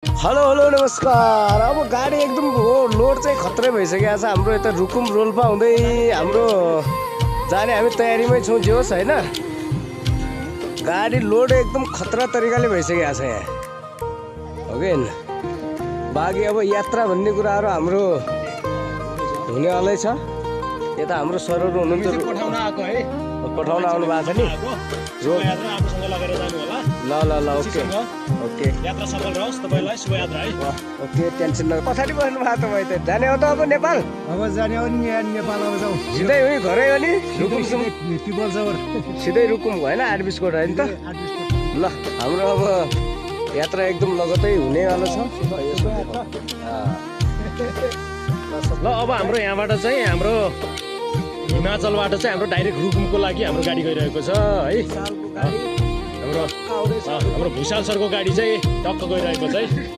Hello hello नमस्कार। अब गाडी एकदम लोड चाहिँ खत्रै भइसकेको छ। हाम्रो यता रुकुम रोल्पा हुँदै हाम्रो जाने हामी तयारीमै छौँ जे होस् होइन। गाडी लोड एकदम खतरा तरिकाले भइसकेको छ यहाँ, हो कि होइन? बाँकी अब यात्रा भन्ने कुराहरू हाम्रो हुनेवालै छ। यता हाम्रो सरहरू हुनुहुन्छ, पठाउन आउनु भएको छ नि। ल ल ल, ओके ओके, यात्रा सफल रहोस् तपाईलाई, शुभ यात्रा है। ओके, टेन्सन न। पछाडि बस्नु भएको तपाईँ त जाने हो त अब नेपाल? अब जाने हो नि यहाँ नेपाल। अब जाउँ सिधै उही घरै हो नि, रुकुम पिपल चौर सिधै रुकुम होइन, 8-20 होइन त? ल, हाम्रो अब यात्रा एकदम लगतै हुनेवाला छ। ल अब हाम्रो यहाँबाट चाहिँ हाम्रो हिमाचलबाट चाहिँ हाम्रो डाइरेक्ट रुकुमको लागि हाम्रो गाडी गइरहेको छ है। हाम्रो भुषाल सरको गाडी चाहिँ टक्क गइरहेको छ है।